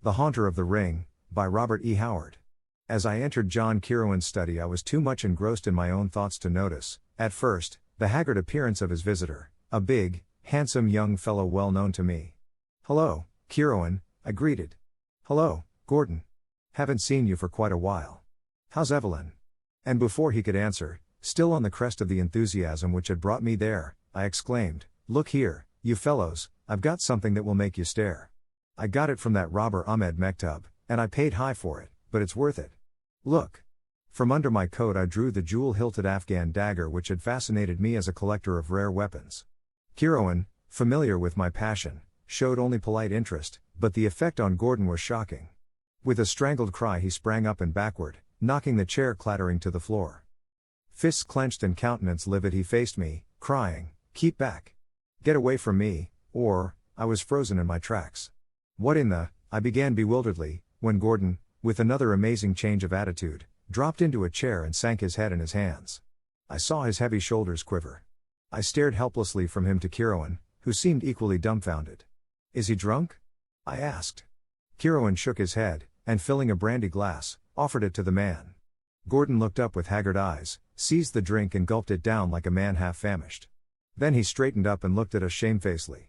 The Haunter of the Ring, by Robert E. Howard. As I entered John Kirwan's study, I was too much engrossed in my own thoughts to notice, at first, the haggard appearance of his visitor, a big, handsome young fellow well known to me. "Hello, Kirwan," I greeted. "Hello, Gordon. Haven't seen you for quite a while. How's Evelyn?" And before he could answer, still on the crest of the enthusiasm which had brought me there, I exclaimed, "Look here, you fellows, I've got something that will make you stare. I got it from that robber Ahmed Mektub, and I paid high for it, but it's worth it. Look." From under my coat I drew the jewel-hilted Afghan dagger which had fascinated me as a collector of rare weapons. Kirwan, familiar with my passion, showed only polite interest, but the effect on Gordon was shocking. With a strangled cry he sprang up and backward, knocking the chair clattering to the floor. Fists clenched and countenance livid he faced me, crying, "Keep back! Get away from me, or..." I was frozen in my tracks. "What in the..." I began bewilderedly, when Gordon, with another amazing change of attitude, dropped into a chair and sank his head in his hands. I saw his heavy shoulders quiver. I stared helplessly from him to Kirwan, who seemed equally dumbfounded. "Is he drunk?" I asked. Kirwan shook his head, and filling a brandy glass, offered it to the man. Gordon looked up with haggard eyes, seized the drink and gulped it down like a man half famished. Then he straightened up and looked at us shamefacedly.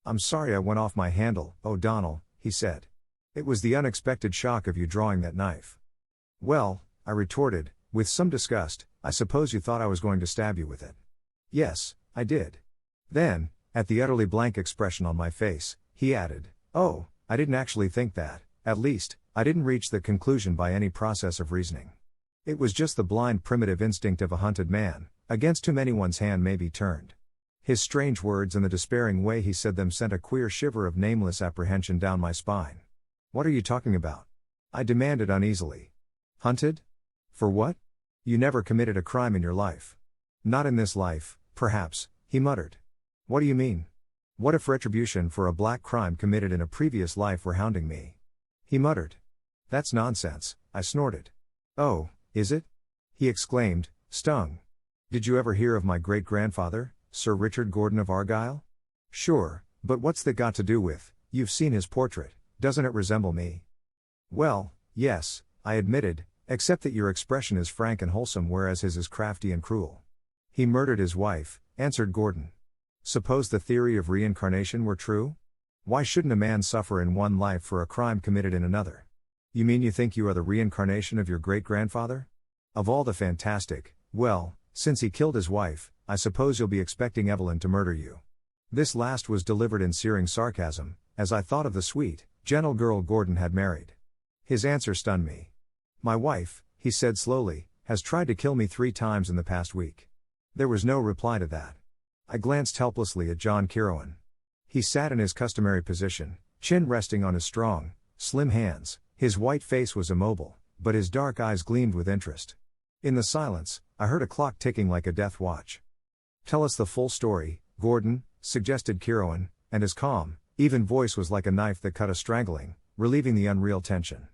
"I'm sorry I went off my handle, O'Donnell," he said. "It was the unexpected shock of you drawing that knife." "Well," I retorted, with some disgust, "I suppose you thought I was going to stab you with it." "Yes, I did." Then, at the utterly blank expression on my face, he added, "Oh, I didn't actually think that, at least, I didn't reach the conclusion by any process of reasoning. It was just the blind primitive instinct of a hunted man, against whom anyone's hand may be turned." His strange words and the despairing way he said them sent a queer shiver of nameless apprehension down my spine. "What are you talking about?" I demanded uneasily. "Hunted? For what? You never committed a crime in your life." "Not in this life, perhaps," he muttered. "What do you mean? What if retribution for a black crime committed in a previous life were hounding me?" He muttered. "That's nonsense," I snorted. "Oh, is it?" he exclaimed, stung. "Did you ever hear of my great-grandfather, Sir Richard Gordon of Argyll?" "Sure, but what's that got to do with..." "You've seen his portrait, doesn't it resemble me?" "Well, yes," I admitted, "except that your expression is frank and wholesome whereas his is crafty and cruel." "He murdered his wife," answered Gordon. "Suppose the theory of reincarnation were true? Why shouldn't a man suffer in one life for a crime committed in another?" "You mean you think you are the reincarnation of your great-grandfather? Of all the fantastic, well, since he killed his wife, I suppose you'll be expecting Evelyn to murder you." This last was delivered in searing sarcasm, as I thought of the sweet, gentle girl Gordon had married. His answer stunned me. "My wife," he said slowly, "has tried to kill me 3 times in the past week." There was no reply to that. I glanced helplessly at John Kirwan. He sat in his customary position, chin resting on his strong, slim hands. His white face was immobile, but his dark eyes gleamed with interest. In the silence, I heard a clock ticking like a death watch. "Tell us the full story, Gordon," suggested Kirwan, and his calm, even voice was like a knife that cut a strangling, relieving the unreal tension.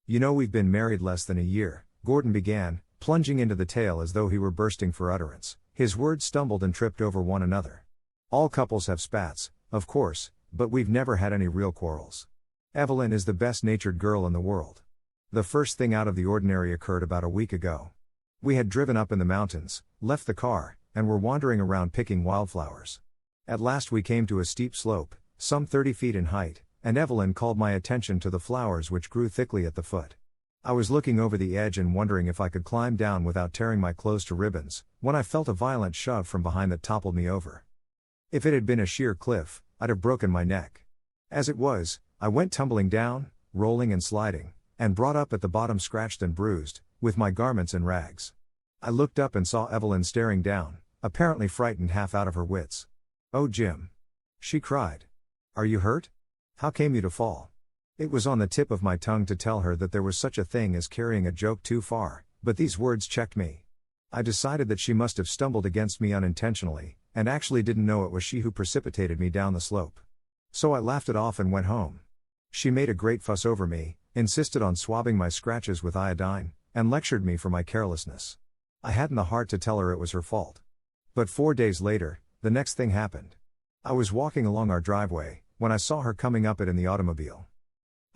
"You know we've been married less than a year," Gordon began, plunging into the tale as though he were bursting for utterance. His words stumbled and tripped over one another. "All couples have spats, of course, but we've never had any real quarrels. Evelyn is the best-natured girl in the world. The first thing out of the ordinary occurred about a week ago. We had driven up in the mountains, left the car, and were wandering around picking wildflowers. At last we came to a steep slope, some 30 feet in height, and Evelyn called my attention to the flowers which grew thickly at the foot. I was looking over the edge and wondering if I could climb down without tearing my clothes to ribbons, when I felt a violent shove from behind that toppled me over. If it had been a sheer cliff, I'd have broken my neck. As it was, I went tumbling down, rolling and sliding, and brought up at the bottom scratched and bruised, with my garments in rags. I looked up and saw Evelyn staring down, apparently frightened half out of her wits. "Oh Jim!" she cried. "Are you hurt? How came you to fall?" It was on the tip of my tongue to tell her that there was such a thing as carrying a joke too far, but these words checked me. I decided that she must have stumbled against me unintentionally, and actually didn't know it was she who precipitated me down the slope. So I laughed it off and went home. She made a great fuss over me, insisted on swabbing my scratches with iodine, and lectured me for my carelessness. I hadn't the heart to tell her it was her fault. But 4 days later, the next thing happened. I was walking along our driveway, when I saw her coming up it in the automobile.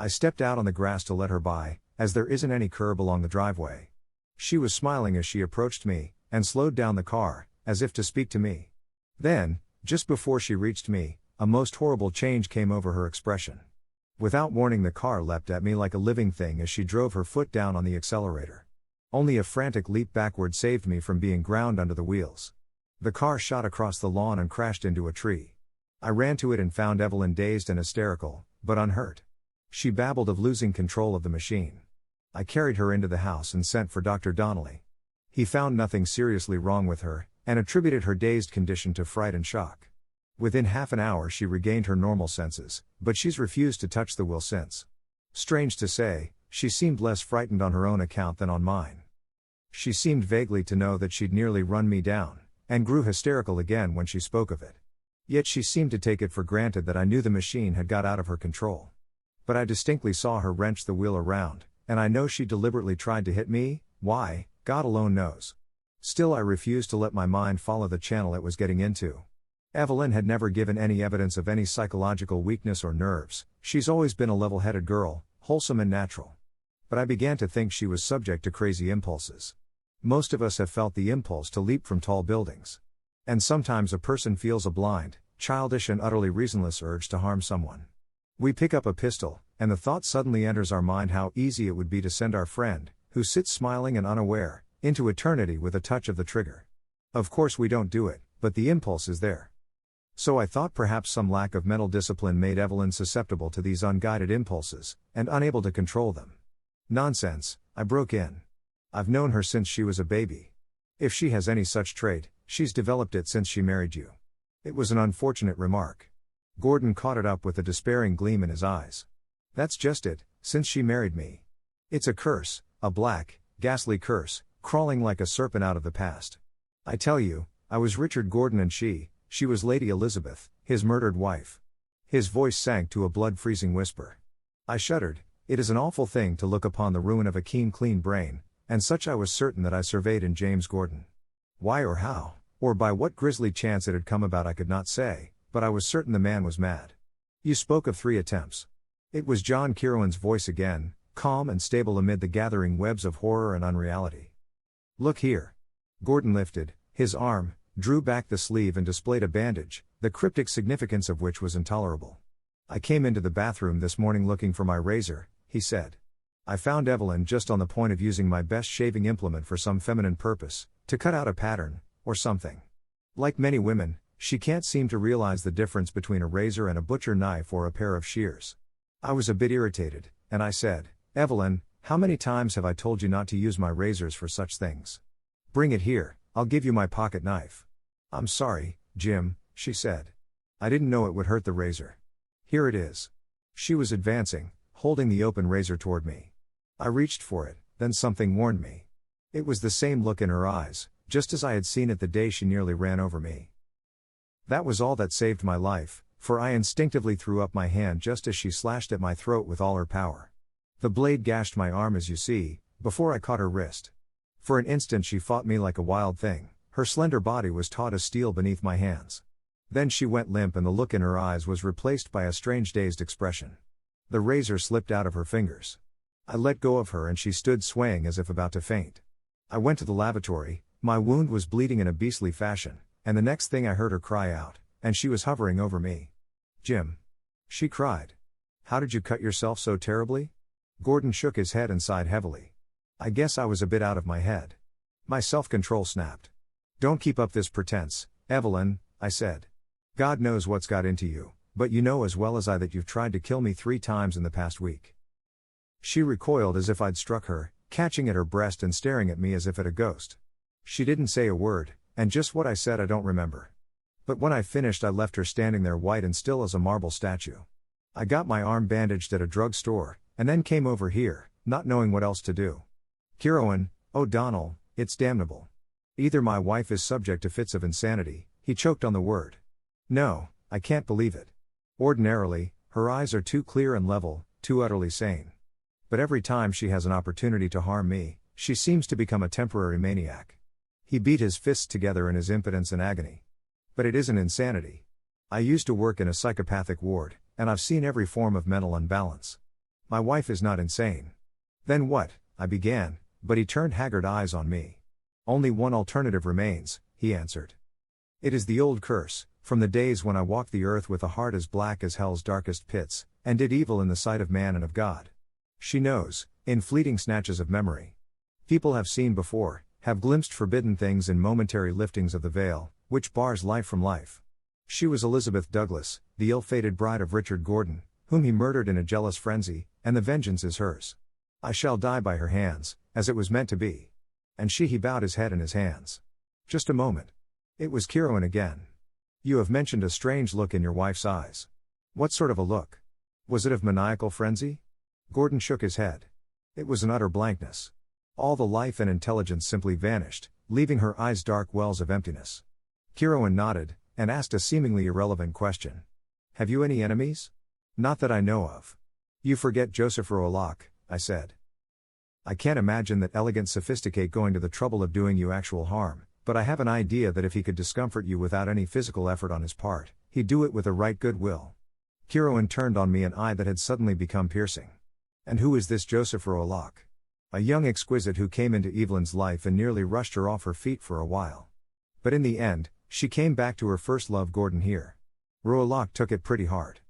I stepped out on the grass to let her by, as there isn't any curb along the driveway. She was smiling as she approached me, and slowed down the car, as if to speak to me. Then, just before she reached me, a most horrible change came over her expression. Without warning, the car leapt at me like a living thing as she drove her foot down on the accelerator. Only a frantic leap backward saved me from being ground under the wheels. The car shot across the lawn and crashed into a tree. I ran to it and found Evelyn dazed and hysterical, but unhurt. She babbled of losing control of the machine. I carried her into the house and sent for Dr. Donnelly. He found nothing seriously wrong with her, and attributed her dazed condition to fright and shock. Within half an hour she regained her normal senses, but she's refused to touch the wheel since. Strange to say, she seemed less frightened on her own account than on mine. She seemed vaguely to know that she'd nearly run me down, and grew hysterical again when she spoke of it. Yet she seemed to take it for granted that I knew the machine had got out of her control. But I distinctly saw her wrench the wheel around, and I know she deliberately tried to hit me. Why, God alone knows. Still, I refused to let my mind follow the channel it was getting into. Evelyn had never given any evidence of any psychological weakness or nerves. She's always been a level-headed girl, wholesome and natural. But I began to think she was subject to crazy impulses. Most of us have felt the impulse to leap from tall buildings. And sometimes a person feels a blind, childish and utterly reasonless urge to harm someone. We pick up a pistol, and the thought suddenly enters our mind how easy it would be to send our friend, who sits smiling and unaware, into eternity with a touch of the trigger. Of course we don't do it, but the impulse is there. So I thought perhaps some lack of mental discipline made Evelyn susceptible to these unguided impulses, and unable to control them. Nonsense, I broke in. I've known her since she was a baby. If she has any such trait, she's developed it since she married you. It was an unfortunate remark. Gordon caught it up with a despairing gleam in his eyes. That's just it, since she married me. It's a curse, a black, ghastly curse, crawling like a serpent out of the past. I tell you, I was Richard Gordon and she was Lady Elizabeth, his murdered wife. His voice sank to a blood-freezing whisper. I shuddered. It is an awful thing to look upon the ruin of a keen, clean brain, and such I was certain that I surveyed in James Gordon. Why or how, or by what grisly chance it had come about I could not say, but I was certain the man was mad. You spoke of 3 attempts. It was John Kirwan's voice again, calm and stable amid the gathering webs of horror and unreality. Look here. Gordon lifted his arm, drew back the sleeve and displayed a bandage, the cryptic significance of which was intolerable. I came into the bathroom this morning looking for my razor, he said. I found Evelyn just on the point of using my best shaving implement for some feminine purpose, to cut out a pattern, or something. Like many women, she can't seem to realize the difference between a razor and a butcher knife or a pair of shears. I was a bit irritated, and I said, Evelyn, how many times have I told you not to use my razors for such things? Bring it here, I'll give you my pocket knife. I'm sorry, Jim, she said. I didn't know it would hurt the razor. Here it is. She was advancing, holding the open razor toward me. I reached for it, then something warned me. It was the same look in her eyes, just as I had seen it the day she nearly ran over me. That was all that saved my life, for I instinctively threw up my hand just as she slashed at my throat with all her power. The blade gashed my arm as you see, before I caught her wrist. For an instant she fought me like a wild thing, her slender body was taut as steel beneath my hands. Then she went limp and the look in her eyes was replaced by a strange dazed expression. The razor slipped out of her fingers. I let go of her and she stood swaying as if about to faint. I went to the lavatory, my wound was bleeding in a beastly fashion, and the next thing I heard her cry out, and she was hovering over me. Jim. She cried. How did you cut yourself so terribly? Gordon shook his head and sighed heavily. I guess I was a bit out of my head. My self-control snapped. Don't keep up this pretense, Evelyn, I said. God knows what's got into you, but you know as well as I that you've tried to kill me 3 times in the past week. She recoiled as if I'd struck her, catching at her breast and staring at me as if at a ghost. She didn't say a word, and just what I said I don't remember. But when I finished I left her standing there white and still as a marble statue. I got my arm bandaged at a drugstore, and then came over here, not knowing what else to do. Kirwan, O'Donnell, it's damnable. Either my wife is subject to fits of insanity, he choked on the word. No, I can't believe it. Ordinarily, her eyes are too clear and level, too utterly sane. But every time she has an opportunity to harm me, she seems to become a temporary maniac. He beat his fists together in his impotence and agony. But it isn't insanity. I used to work in a psychopathic ward, and I've seen every form of mental unbalance. My wife is not insane. Then what? I began, but he turned haggard eyes on me. Only one alternative remains, he answered. It is the old curse, from the days when I walked the earth with a heart as black as hell's darkest pits, and did evil in the sight of man and of God. She knows, in fleeting snatches of memory. People have seen before, have glimpsed forbidden things in momentary liftings of the veil, which bars life from life. She was Elizabeth Douglas, the ill-fated bride of Richard Gordon, whom he murdered in a jealous frenzy, and the vengeance is hers. I shall die by her hands, as it was meant to be. And he bowed his head in his hands. Just a moment. It was Kieran again. You have mentioned a strange look in your wife's eyes. What sort of a look? Was it of maniacal frenzy? Gordon shook his head. It was an utter blankness. All the life and intelligence simply vanished, leaving her eyes dark wells of emptiness. Kieran nodded, and asked a seemingly irrelevant question. Have you any enemies? Not that I know of. You forget Joseph Roalock, I said. I can't imagine that elegant sophisticate going to the trouble of doing you actual harm, but I have an idea that if he could discomfort you without any physical effort on his part, he'd do it with a right good will. Kieran turned on me an eye that had suddenly become piercing. And who is this Joseph Roalock? A young exquisite who came into Evelyn's life and nearly rushed her off her feet for a while. But in the end, she came back to her first love, Gordon here. Roalock took it pretty hard.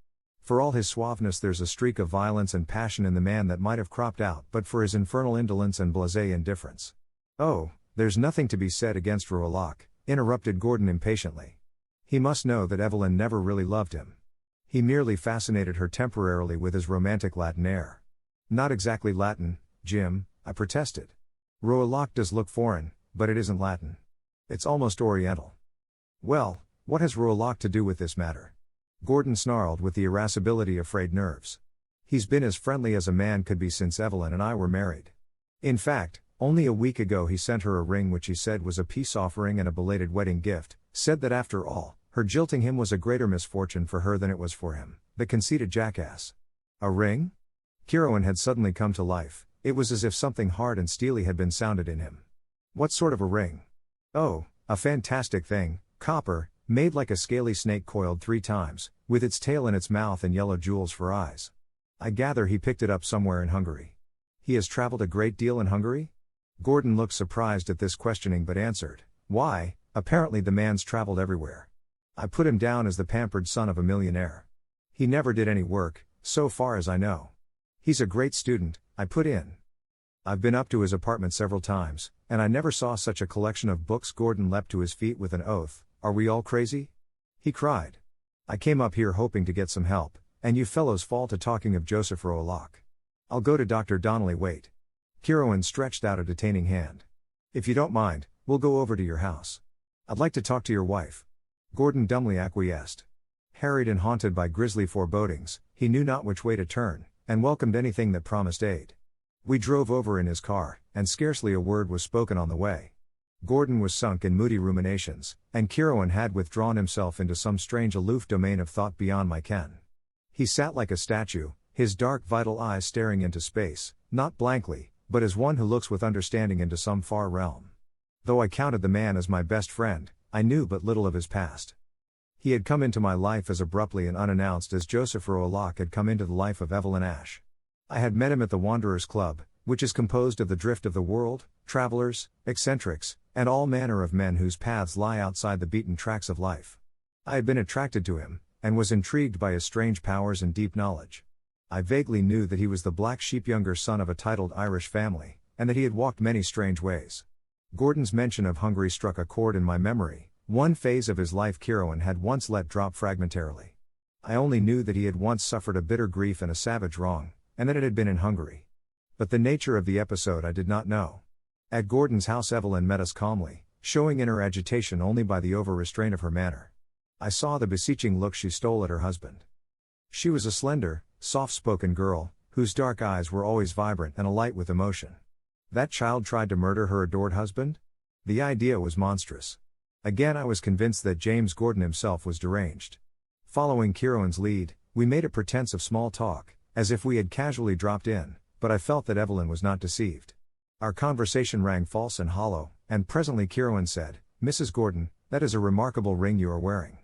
For all his suaveness, there's a streak of violence and passion in the man that might have cropped out but for his infernal indolence and blasé indifference. Oh, there's nothing to be said against Roalock, interrupted Gordon impatiently. He must know that Evelyn never really loved him. He merely fascinated her temporarily with his romantic Latin air. Not exactly Latin, Jim, I protested. Roalock does look foreign, but it isn't Latin. It's almost Oriental. Well, what has Roalock to do with this matter? Gordon snarled with the irascibility of frayed nerves. He's been as friendly as a man could be since Evelyn and I were married. In fact, only a week ago he sent her a ring which he said was a peace offering and a belated wedding gift, said that after all, her jilting him was a greater misfortune for her than it was for him, the conceited jackass. A ring? Kieran had suddenly come to life. It was as if something hard and steely had been sounded in him. What sort of a ring? Oh, a fantastic thing, copper, made like a scaly snake coiled 3 times, with its tail in its mouth and yellow jewels for eyes. I gather he picked it up somewhere in Hungary. He has traveled a great deal in Hungary? Gordon looked surprised at this questioning but answered, why, apparently the man's traveled everywhere. I put him down as the pampered son of a millionaire. He never did any work, so far as I know. He's a great student, I put in. I've been up to his apartment several times, and I never saw such a collection of books. Gordon leapt to his feet with an oath. Are we all crazy? He cried. I came up here hoping to get some help, and you fellows fall to talking of Joseph Roalock. I'll go to Dr. Donnelly. Wait. Kieran stretched out a detaining hand. If you don't mind, we'll go over to your house. I'd like to talk to your wife. Gordon dumbly acquiesced. Harried and haunted by grisly forebodings, he knew not which way to turn, and welcomed anything that promised aid. We drove over in his car, and scarcely a word was spoken on the way. Gordon was sunk in moody ruminations, and Kieran had withdrawn himself into some strange aloof domain of thought beyond my ken. He sat like a statue, his dark vital eyes staring into space, not blankly, but as one who looks with understanding into some far realm. Though I counted the man as my best friend, I knew but little of his past. He had come into my life as abruptly and unannounced as Joseph Roalock had come into the life of Evelyn Ash. I had met him at the Wanderers Club, which is composed of the drift of the world, travelers, eccentrics, and all manner of men whose paths lie outside the beaten tracks of life. I had been attracted to him, and was intrigued by his strange powers and deep knowledge. I vaguely knew that he was the black sheep younger son of a titled Irish family, and that he had walked many strange ways. Gordon's mention of Hungary struck a chord in my memory, one phase of his life Kieran had once let drop fragmentarily. I only knew that he had once suffered a bitter grief and a savage wrong, and that it had been in Hungary. But the nature of the episode I did not know. At Gordon's house Evelyn met us calmly, showing in her agitation only by the over-restraint of her manner. I saw the beseeching look she stole at her husband. She was a slender, soft-spoken girl, whose dark eyes were always vibrant and alight with emotion. That child tried to murder her adored husband? The idea was monstrous. Again I was convinced that James Gordon himself was deranged. Following Kieran's lead, we made a pretense of small talk, as if we had casually dropped in, but I felt that Evelyn was not deceived. Our conversation rang false and hollow, and presently Kieran said, Mrs. Gordon, that is a remarkable ring you are wearing.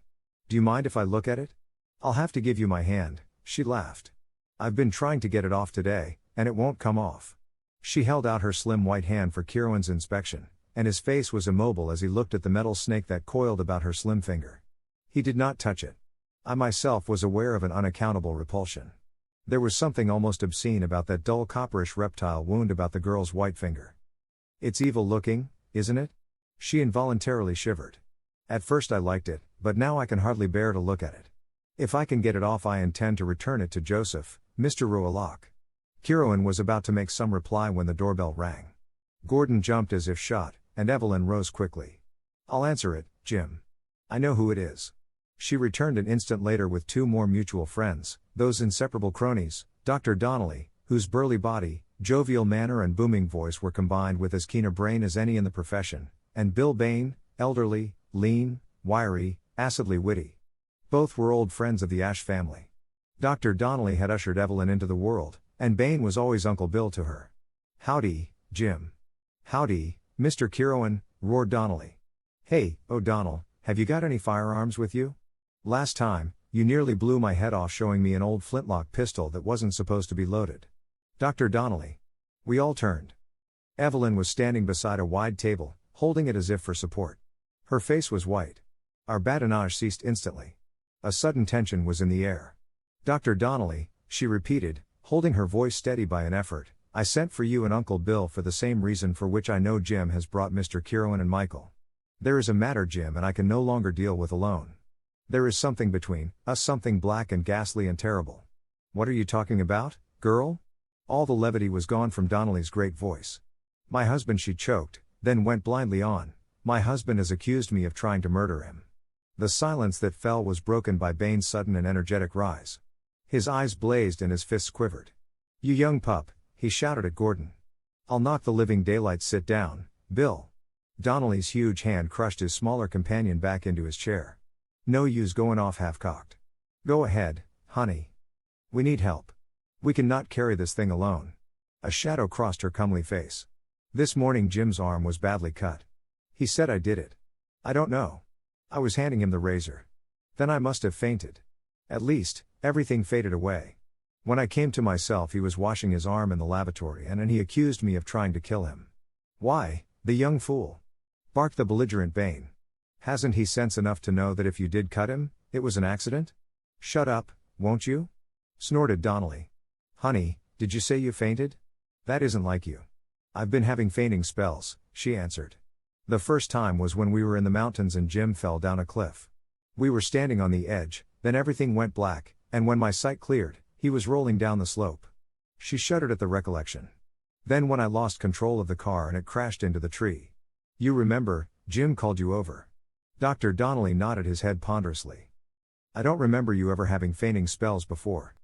Do you mind if I look at it? I'll have to give you my hand, she laughed. I've been trying to get it off today, and it won't come off. She held out her slim white hand for Kieran's inspection, and his face was immobile as he looked at the metal snake that coiled about her slim finger. He did not touch it. I myself was aware of an unaccountable repulsion. There was something almost obscene about that dull copperish reptile wound about the girl's white finger. It's evil looking, isn't it? She involuntarily shivered. At first I liked it, but now I can hardly bear to look at it. If I can get it off, I intend to return it to Joseph, Mr. Roalock. Kieran was about to make some reply when the doorbell rang. Gordon jumped as if shot, and Evelyn rose quickly. I'll answer it, Jim. I know who it is. She returned an instant later with two more mutual friends, those inseparable cronies, Dr. Donnelly, whose burly body, jovial manner and booming voice were combined with as keen a brain as any in the profession, and Bill Bain, elderly, lean, wiry, acidly witty. Both were old friends of the Ashe family. Dr. Donnelly had ushered Evelyn into the world, and Bain was always Uncle Bill to her. Howdy, Jim. Howdy, Mr. Kieran, roared Donnelly. Hey, O'Donnell, have you got any firearms with you? Last time, you nearly blew my head off showing me an old flintlock pistol that wasn't supposed to be loaded. Dr. Donnelly. We all turned. Evelyn was standing beside a wide table, holding it as if for support. Her face was white. Our badinage ceased instantly. A sudden tension was in the air. Dr. Donnelly, she repeated, holding her voice steady by an effort, I sent for you and Uncle Bill for the same reason for which I know Jim has brought Mr. Kieran and Michael. There is a matter, Jim, and I can no longer deal with alone. There is something between us, something black and ghastly and terrible. What are you talking about, girl? All the levity was gone from Donnelly's great voice. My husband, she choked, then went blindly on. My husband has accused me of trying to murder him. The silence that fell was broken by Bain's sudden and energetic rise. His eyes blazed and his fists quivered. You young pup, he shouted at Gordon. I'll knock the living daylight. Sit down, Bill. Donnelly's huge hand crushed his smaller companion back into his chair. No use going off half-cocked. Go ahead, honey. We need help. We cannot carry this thing alone. A shadow crossed her comely face. This morning Jim's arm was badly cut. He said I did it. I don't know. I was handing him the razor. Then I must have fainted. At least, everything faded away. When I came to myself, he was washing his arm in the lavatory and he accused me of trying to kill him. Why, the young fool! Barked the belligerent Bain. Hasn't he sense enough to know that if you did cut him, it was an accident? Shut up, won't you? Snorted Donnelly. Honey, did you say you fainted? That isn't like you. I've been having fainting spells, she answered. The first time was when we were in the mountains and Jim fell down a cliff. We were standing on the edge, then everything went black, and when my sight cleared, he was rolling down the slope. She shuddered at the recollection. Then when I lost control of the car and it crashed into the tree. You remember, Jim called you over. Dr. Donnelly nodded his head ponderously. I don't remember you ever having fainting spells before.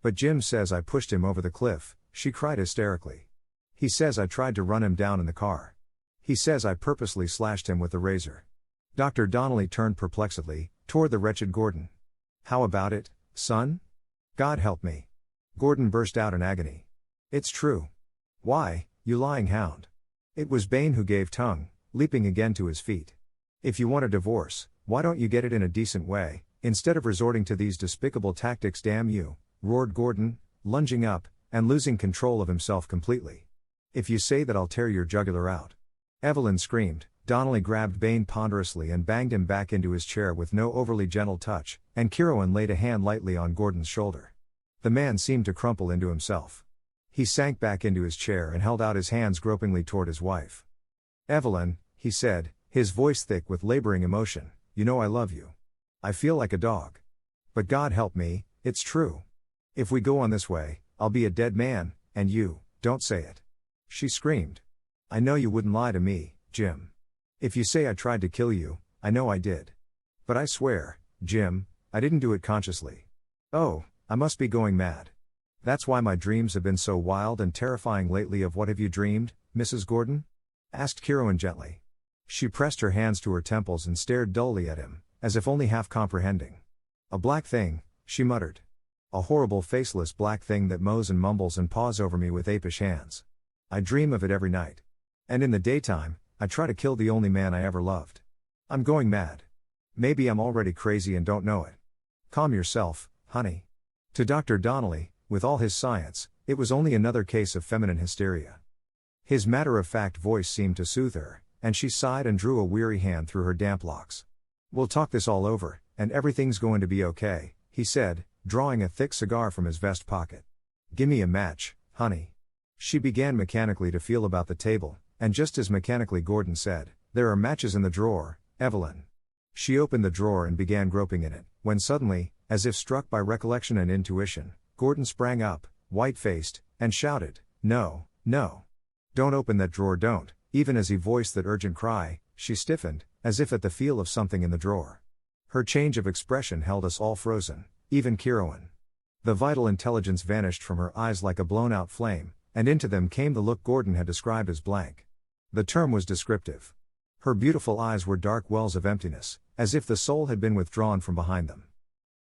But Jim says I pushed him over the cliff, she cried hysterically. He says I tried to run him down in the car. He says I purposely slashed him with the razor. Dr. Donnelly turned perplexedly, toward the wretched Gordon. How about it, son? God help me. Gordon burst out in agony. It's true. Why, you lying hound. It was Bain who gave tongue, leaping again to his feet. If you want a divorce, why don't you get it in a decent way, instead of resorting to these despicable tactics? Damn you, roared Gordon, lunging up, and losing control of himself completely. If you say that, I'll tear your jugular out. Evelyn screamed. Donnelly grabbed Bain ponderously and banged him back into his chair with no overly gentle touch, and Kieran laid a hand lightly on Gordon's shoulder. The man seemed to crumple into himself. He sank back into his chair and held out his hands gropingly toward his wife. Evelyn, he said, his voice thick with laboring emotion, you know I love you. I feel like a dog. But God help me, it's true. If we go on this way, I'll be a dead man, and you, don't say it. She screamed. I know you wouldn't lie to me, Jim. If you say I tried to kill you, I know I did. But I swear, Jim, I didn't do it consciously. Oh, I must be going mad. That's why my dreams have been so wild and terrifying lately. Of what have you dreamed, Mrs. Gordon? Asked Kieran gently. She pressed her hands to her temples and stared dully at him, as if only half comprehending. A black thing, she muttered. A horrible faceless black thing that mows and mumbles and paws over me with apish hands. I dream of it every night. And in the daytime, I try to kill the only man I ever loved. I'm going mad. Maybe I'm already crazy and don't know it. Calm yourself, honey. To Dr. Donnelly, with all his science, it was only another case of feminine hysteria. His matter-of-fact voice seemed to soothe her, and she sighed and drew a weary hand through her damp locks. "We'll talk this all over, and everything's going to be okay," he said, drawing a thick cigar from his vest pocket. "Gimme a match, honey." She began mechanically to feel about the table, and just as mechanically Gordon said, "There are matches in the drawer, Evelyn." She opened the drawer and began groping in it, when suddenly, as if struck by recollection and intuition, Gordon sprang up, white-faced, and shouted, "No, no. Don't open that drawer, don't." Even as he voiced that urgent cry, she stiffened, as if at the feel of something in the drawer. Her change of expression held us all frozen, even Kieran. The vital intelligence vanished from her eyes like a blown-out flame, and into them came the look Gordon had described as blank. The term was descriptive. Her beautiful eyes were dark wells of emptiness, as if the soul had been withdrawn from behind them.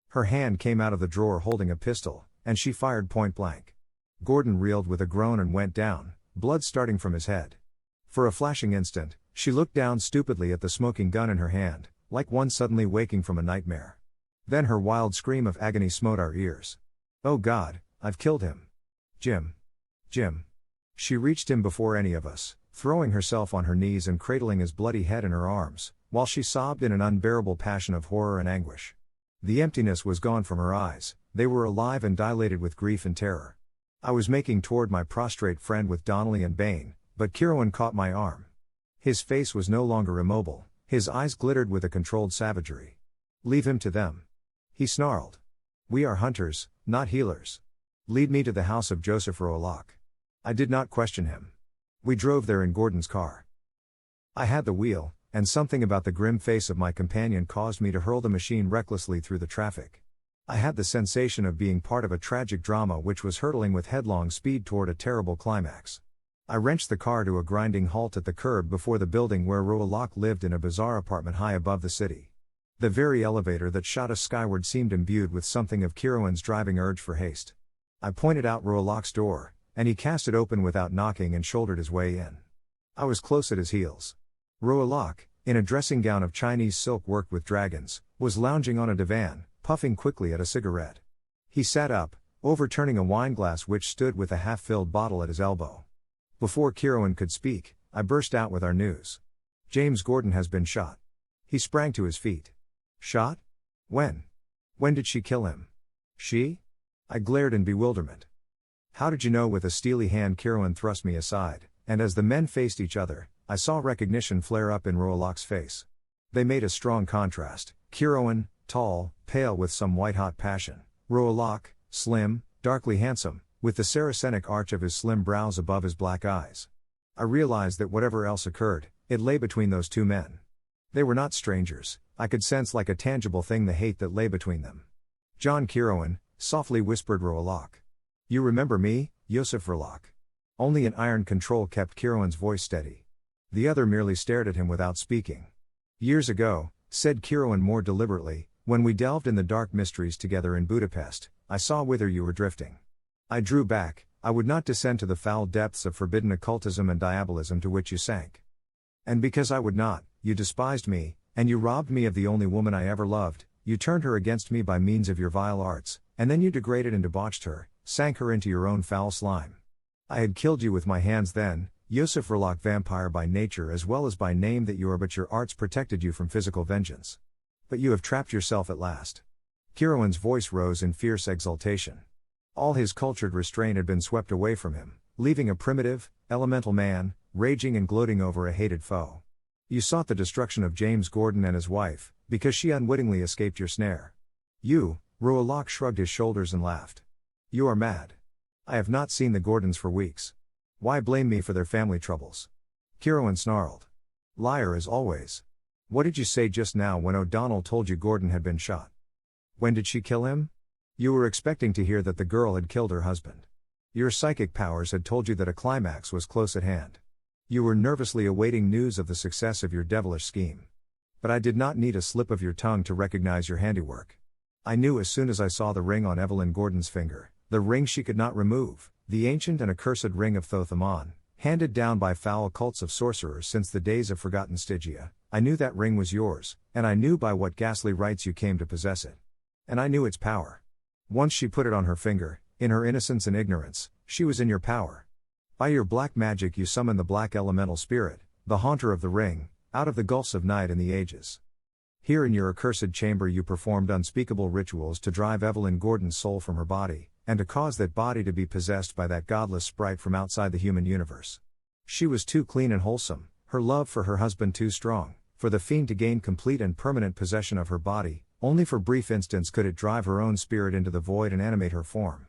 Her hand came out of the drawer holding a pistol, and she fired point blank. Gordon reeled with a groan and went down, blood starting from his head. For a flashing instant, she looked down stupidly at the smoking gun in her hand, like one suddenly waking from a nightmare. Then her wild scream of agony smote our ears. "Oh God, I've killed him. Jim. Jim." She reached him before any of us, throwing herself on her knees and cradling his bloody head in her arms, while she sobbed in an unbearable passion of horror and anguish. The emptiness was gone from her eyes, they were alive and dilated with grief and terror. I was making toward my prostrate friend with Donnelly and Bain, but Kieran caught my arm. His face was no longer immobile, his eyes glittered with a controlled savagery. "Leave him to them," he snarled. "We are hunters, not healers. Lead me to the house of Joseph Rowlock." I did not question him. We drove there in Gordon's car. I had the wheel, and something about the grim face of my companion caused me to hurl the machine recklessly through the traffic. I had the sensation of being part of a tragic drama which was hurtling with headlong speed toward a terrible climax. I wrenched the car to a grinding halt at the curb before the building where Rowlock lived in a bizarre apartment high above the city. The very elevator that shot us skyward seemed imbued with something of Kieran's driving urge for haste. I pointed out Rowlock's door, and he cast it open without knocking and shouldered his way in. I was close at his heels. Rowlock, in a dressing gown of Chinese silk worked with dragons, was lounging on a divan, puffing quickly at a cigarette. He sat up, overturning a wineglass which stood with a half-filled bottle at his elbow. Before Kieran could speak, I burst out with our news. "James Gordon has been shot." He sprang to his feet. "Shot? When? When did she kill him?" "She?" I glared in bewilderment. "How did you know?" With a steely hand Kieran thrust me aside, and as the men faced each other, I saw recognition flare up in Rowlock's face. They made a strong contrast. Kieran, tall, pale with some white-hot passion. Rowlock, slim, darkly handsome, with the Saracenic arch of his slim brows above his black eyes. I realized that whatever else occurred, it lay between those two men. They were not strangers, I could sense like a tangible thing the hate that lay between them. "John Kieran," softly whispered Rowlock. "You remember me, Joseph Rowlock?" Only an iron control kept Kieran's voice steady. The other merely stared at him without speaking. "Years ago," said Kieran more deliberately, "when we delved in the dark mysteries together in Budapest, I saw whither you were drifting. I drew back, I would not descend to the foul depths of forbidden occultism and diabolism to which you sank. And because I would not, you despised me, and you robbed me of the only woman I ever loved, you turned her against me by means of your vile arts, and then you degraded and debauched her, sank her into your own foul slime. I had killed you with my hands then, Joseph Rowlock, vampire by nature as well as by name that you are, but your arts protected you from physical vengeance. But you have trapped yourself at last." Kieran's voice rose in fierce exultation. All his cultured restraint had been swept away from him, leaving a primitive, elemental man, raging and gloating over a hated foe. "You sought the destruction of James Gordon and his wife, because she unwittingly escaped your snare. You," Rowlock shrugged his shoulders and laughed. "You are mad. I have not seen the Gordons for weeks. Why blame me for their family troubles?" Kieran snarled. "Liar as always. What did you say just now when O'Donnell told you Gordon had been shot? When did she kill him? You were expecting to hear that the girl had killed her husband. Your psychic powers had told you that a climax was close at hand. You were nervously awaiting news of the success of your devilish scheme. But I did not need a slip of your tongue to recognize your handiwork. I knew as soon as I saw the ring on Evelyn Gordon's finger, the ring she could not remove, the ancient and accursed ring of Thoth-Amon, handed down by foul cults of sorcerers since the days of forgotten Stygia. I knew that ring was yours, and I knew by what ghastly rights you came to possess it. And I knew its power. Once she put it on her finger, In her innocence and ignorance, she was in your power. By your black magic you summoned the black elemental spirit, the haunter of the ring, out of the gulfs of night and the ages. Here in your accursed chamber you performed unspeakable rituals to drive Evelyn Gordon's soul from her body, and to cause that body to be possessed by that godless sprite from outside the human universe. She was too clean and wholesome, her love for her husband too strong, for the fiend to gain complete and permanent possession of her body. Only for brief instants could it drive her own spirit into the void and animate her form.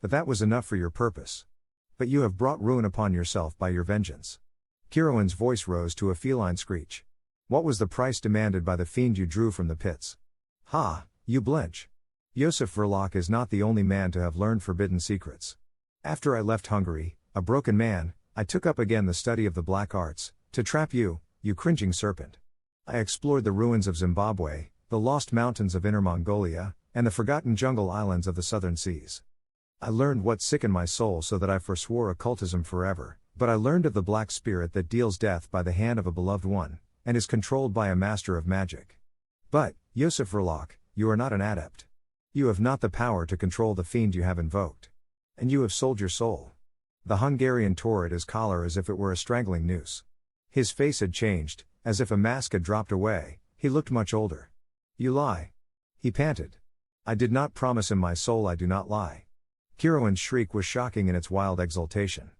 But that was enough for your purpose. But you have brought ruin upon yourself by your vengeance. Kiroan's voice rose to a feline screech. What was the price demanded by the fiend you drew from the pits? Ha, you blench. Josef Verloc is not the only man to have learned forbidden secrets. After I left Hungary, a broken man, I took up again the study of the black arts, to trap you, you cringing serpent. I explored the ruins of Zimbabwe, the lost mountains of Inner Mongolia, and the forgotten jungle islands of the southern seas. I learned what sickened my soul so that I forswore occultism forever, but I learned of the black spirit that deals death by the hand of a beloved one, and is controlled by a master of magic. But, Josef Verloc, you are not an adept. You have not the power to control the fiend you have invoked. And you have sold your soul. The Hungarian tore at his collar as if it were a strangling noose. His face had changed, as if a mask had dropped away, he looked much older. You lie. He panted. I did not promise him my soul, I do not lie. Kiroan's shriek was shocking in its wild exultation.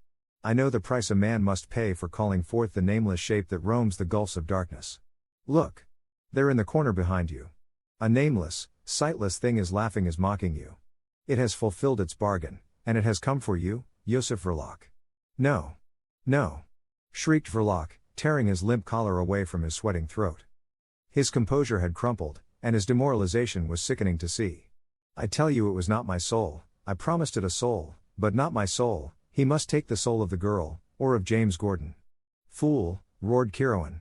I know the price a man must pay for calling forth the nameless shape that roams the gulfs of darkness. Look! There in the corner behind you. A nameless, sightless thing is laughing, is mocking you. It has fulfilled its bargain, and it has come for you, Josef Verloc. No. No! Shrieked Verloc, tearing his limp collar away from his sweating throat. His composure had crumpled, and his demoralization was sickening to see. I tell you it was not my soul, I promised it a soul, but not my soul. He must take the soul of the girl, or of James Gordon. Fool, roared Kiroan.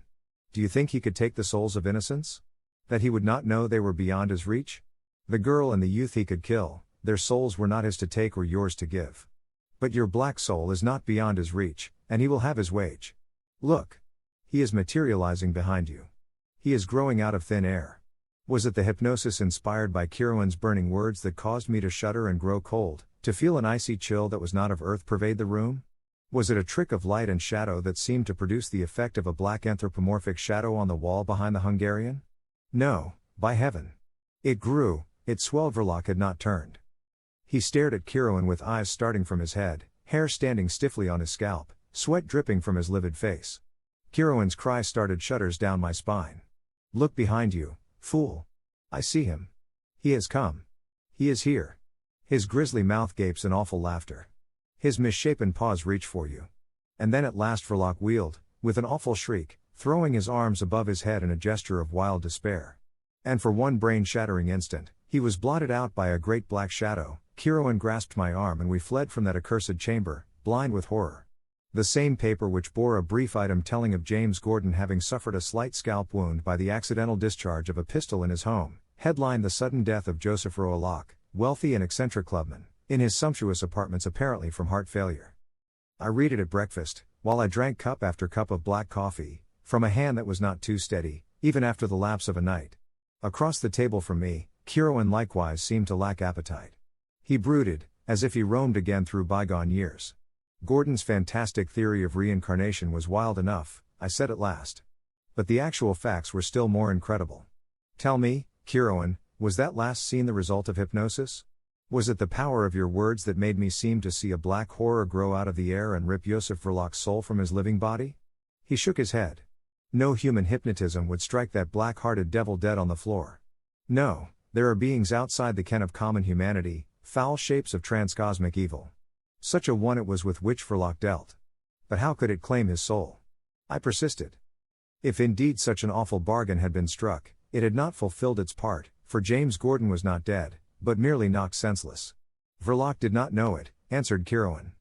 Do you think he could take the souls of innocents? That he would not know they were beyond his reach? The girl and the youth he could kill, their souls were not his to take or yours to give. But your black soul is not beyond his reach, and he will have his wage. Look! He is materializing behind you. He is growing out of thin air. Was it the hypnosis inspired by Kiroan's burning words that caused me to shudder and grow cold, to feel an icy chill that was not of earth pervade the room? Was it a trick of light and shadow that seemed to produce the effect of a black anthropomorphic shadow on the wall behind the Hungarian? No, by heaven. It grew, it swelled. Verloc had not turned. He stared at Kiroan with eyes starting from his head, hair standing stiffly on his scalp, sweat dripping from his livid face. Kiroan's cry started shudders down my spine. Look behind you, fool. I see him. He has come. He is here. His grisly mouth gapes in awful laughter. His misshapen paws reach for you. And then at last Verloc wheeled, with an awful shriek, throwing his arms above his head in a gesture of wild despair. And for one brain-shattering instant, he was blotted out by a great black shadow. Kiroan grasped my arm and we fled from that accursed chamber, blind with horror. The same paper which bore a brief item telling of James Gordon having suffered a slight scalp wound by the accidental discharge of a pistol in his home, headlined the sudden death of Josef Verloc, wealthy and eccentric clubman, in his sumptuous apartments apparently from heart failure. I read it at breakfast, while I drank cup after cup of black coffee, from a hand that was not too steady, even after the lapse of a night. Across the table from me, Kiroan likewise seemed to lack appetite. He brooded, as if he roamed again through bygone years. Gordon's fantastic theory of reincarnation was wild enough, I said at last. But the actual facts were still more incredible. Tell me, Kiroan, was that last scene the result of hypnosis? Was it the power of your words that made me seem to see a black horror grow out of the air and rip Josef Verloc's soul from his living body? He shook his head. No human hypnotism would strike that black-hearted devil dead on the floor. No, there are beings outside the ken of common humanity, foul shapes of transcosmic evil. Such a one it was with which Verloc dealt. But how could it claim his soul? I persisted. If indeed such an awful bargain had been struck, it had not fulfilled its part, for James Gordon was not dead, but merely knocked senseless. Verloc did not know it, answered Kiroan.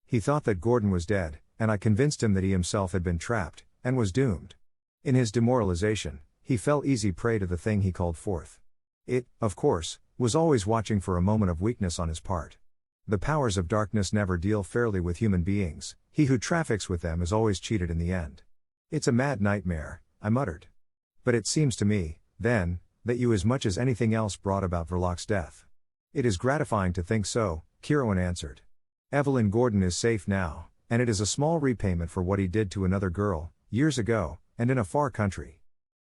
He thought that Gordon was dead, and I convinced him that he himself had been trapped, and was doomed. In his demoralization, he fell easy prey to the thing he called forth. It, of course, was always watching for a moment of weakness on his part. The powers of darkness never deal fairly with human beings, he who traffics with them is always cheated in the end. It's a mad nightmare, I muttered. But it seems to me, then, that you as much as anything else brought about Verloc's death. It is gratifying to think so, Kieran answered. Evelyn Gordon is safe now, and it is a small repayment for what he did to another girl, years ago, and in a far country.